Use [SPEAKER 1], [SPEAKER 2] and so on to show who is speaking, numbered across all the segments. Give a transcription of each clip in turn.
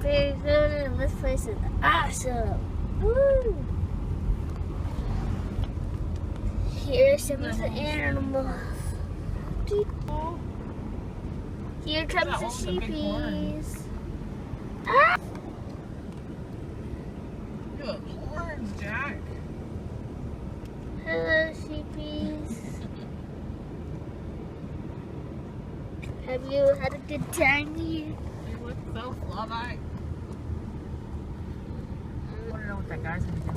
[SPEAKER 1] Bearizona, and this place is awesome. Woo! Here's some of the animals. Here comes the sheepies. Ah!
[SPEAKER 2] Good horns, Jack.
[SPEAKER 1] Hello, sheepies. Have you had a good time here?
[SPEAKER 2] You look so fluffy. I want to know what that guy's gonna do.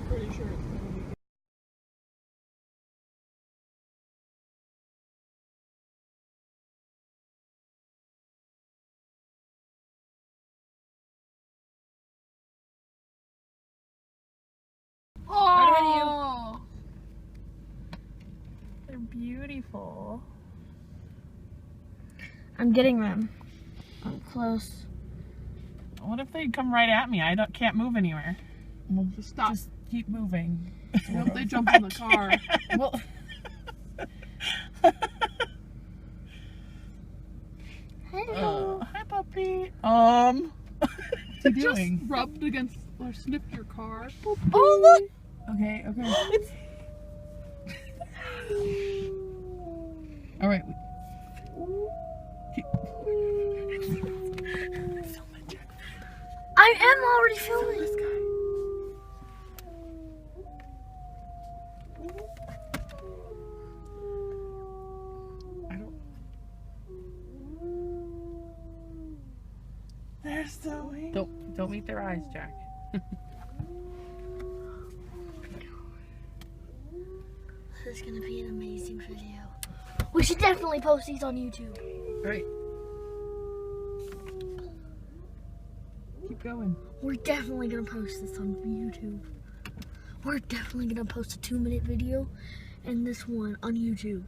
[SPEAKER 2] Pretty sure it's gonna be good. Oh! They're beautiful.
[SPEAKER 1] I'm getting them. I'm close.
[SPEAKER 2] What if they come right at me? I can't move anywhere. Well, just stop. Just keep moving. What if they jump in the car? Well.
[SPEAKER 1] Hello.
[SPEAKER 2] Hi, puppy. What's he doing?
[SPEAKER 3] Just rubbed against or sniffed your car.
[SPEAKER 2] Oh, look. Okay. It's. All right.
[SPEAKER 1] I am already filming.
[SPEAKER 2] This guy. I don't. They're so weak. Don't meet their eyes, Jack.
[SPEAKER 1] This is gonna be an amazing video. We should definitely post these on YouTube.
[SPEAKER 2] All right. Keep going.
[SPEAKER 1] We're definitely gonna post this on YouTube. We're definitely gonna post a 2-minute video and this one on YouTube.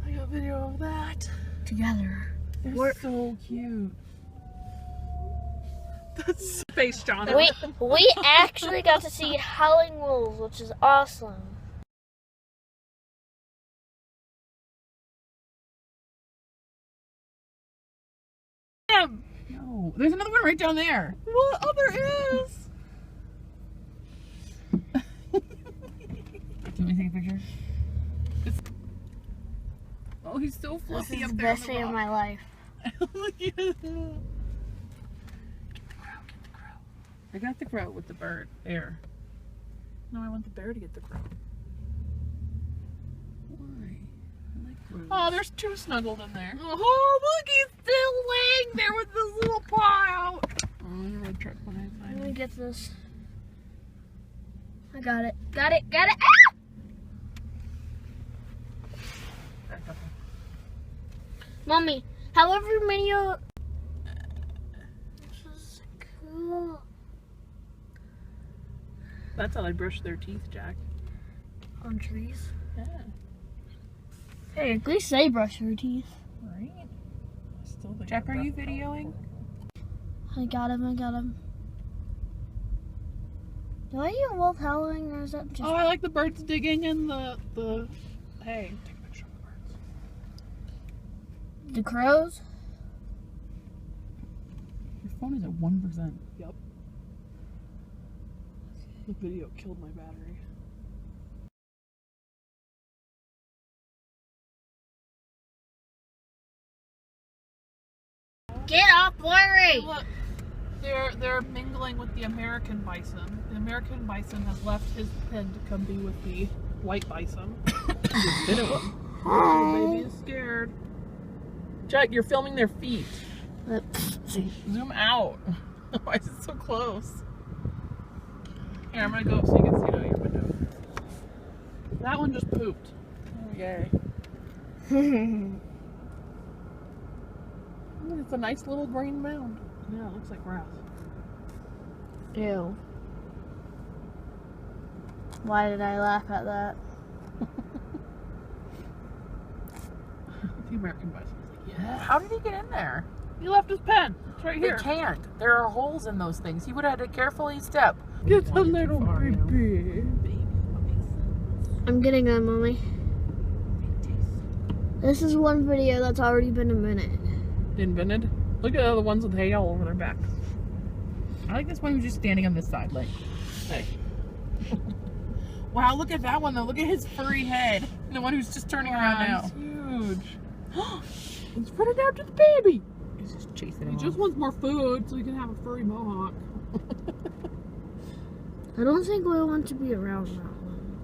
[SPEAKER 2] I got video of that.
[SPEAKER 1] Together.
[SPEAKER 2] They're so cute. That's Space John.
[SPEAKER 1] We actually got to see howling wolves, which is awesome.
[SPEAKER 2] No, there's another one right down there. What? Oh, there is. Can we take a picture? Oh, he's so fluffy.
[SPEAKER 1] This is
[SPEAKER 2] up
[SPEAKER 1] the
[SPEAKER 2] there
[SPEAKER 1] best day of my life.
[SPEAKER 2] Look at him. Get the crow. I got the crow with the bird. There. No, I want the bear to get the crow. Why? I like crows. Oh, there's two snuggled in there. Oh, look, he's still laying there with this little paw out. Oh, I'm gonna truck when I find
[SPEAKER 1] Let me
[SPEAKER 2] him.
[SPEAKER 1] get this. I got it. Got it. Ah! Mommy, however many this is cool.
[SPEAKER 2] That's how they brush their teeth, Jack.
[SPEAKER 1] On trees.
[SPEAKER 2] Yeah.
[SPEAKER 1] Hey, at least they brush their teeth.
[SPEAKER 2] Right? Jack, are you videoing?
[SPEAKER 1] I got him. Do I hear a wolf howling or is that just...
[SPEAKER 2] Oh, I like the birds digging in the hay. Take a picture of the birds.
[SPEAKER 1] The crows?
[SPEAKER 2] Your phone is at 1%. Yep. The video killed my battery.
[SPEAKER 1] Get off, Larry!
[SPEAKER 2] Look, they're mingling with the American bison. The American bison has left his pen to come be with the white bison. Just hit him. The baby is scared. Jack, you're filming their feet. Zoom out. Why is it so close? Here, I'm gonna go up so you can see it out your window. That one just pooped. Oh, yay. It's a nice little green mound. Yeah, it looks like grass.
[SPEAKER 1] Ew. Why did I laugh at that?
[SPEAKER 2] The American bison was like, yeah. How did he get in there? He left his pen. It's right here. He can't. There are holes in those things. He would have had to carefully step. Get a little baby.
[SPEAKER 1] I'm getting them, Mommy. This is one video that's already been a minute.
[SPEAKER 2] Invented. Look at the ones with hay all over their backs.
[SPEAKER 4] I like this one who's just standing on this side, like.
[SPEAKER 2] Hey.
[SPEAKER 4] Wow, look at that one though. Look at his furry head. The one who's just turning around now.
[SPEAKER 2] It's huge.
[SPEAKER 4] He's running after the baby. He's just chasing
[SPEAKER 2] He
[SPEAKER 4] him.
[SPEAKER 2] just wants more food so he can have a furry mohawk.
[SPEAKER 1] I don't think we want to be around that one.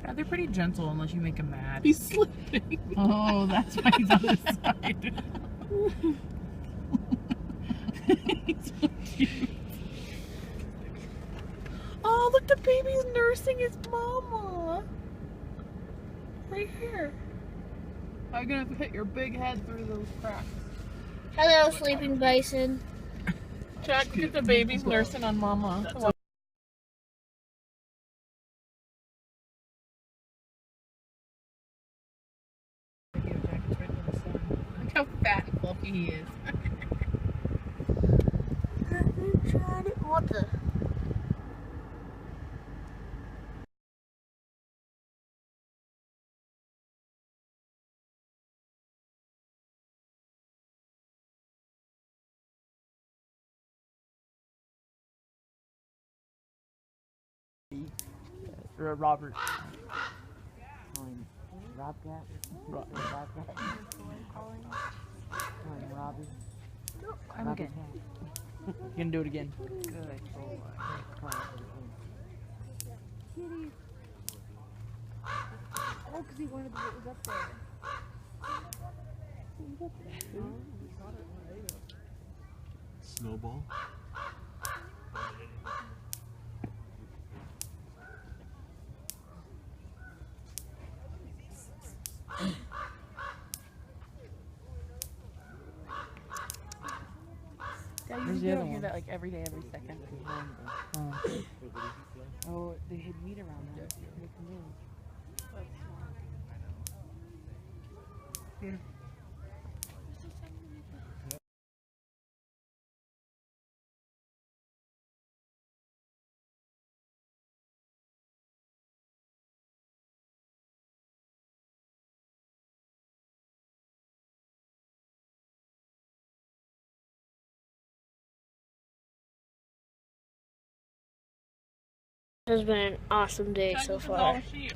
[SPEAKER 4] Yeah, they're pretty gentle unless you make him mad.
[SPEAKER 2] He's slipping.
[SPEAKER 4] Oh, that's why he's on this side. He's so cute. Oh, look, the baby's nursing his mama. Right here.
[SPEAKER 2] I'm gonna hit your big head through those cracks.
[SPEAKER 1] Hello, sleeping bison.
[SPEAKER 2] Jack, look at the baby's nursing on mama.
[SPEAKER 4] Look how fat and fluffy he is.
[SPEAKER 1] What the?
[SPEAKER 4] Robert.
[SPEAKER 5] Robcat? Robcat? Robbie?
[SPEAKER 4] I'm again. You can do it again.
[SPEAKER 5] Good boy.
[SPEAKER 1] Kitty. Oh, because he wanted what was up there.
[SPEAKER 6] Snowball?
[SPEAKER 4] Yeah,
[SPEAKER 5] Where's
[SPEAKER 4] you
[SPEAKER 5] the
[SPEAKER 4] don't
[SPEAKER 5] other
[SPEAKER 4] hear
[SPEAKER 5] one?
[SPEAKER 4] that like every day, every second.
[SPEAKER 5] Oh, they hid meat around there. They can move.
[SPEAKER 1] It has been an awesome day
[SPEAKER 2] Jack,
[SPEAKER 1] so
[SPEAKER 2] look at all
[SPEAKER 1] far.
[SPEAKER 2] the sheep.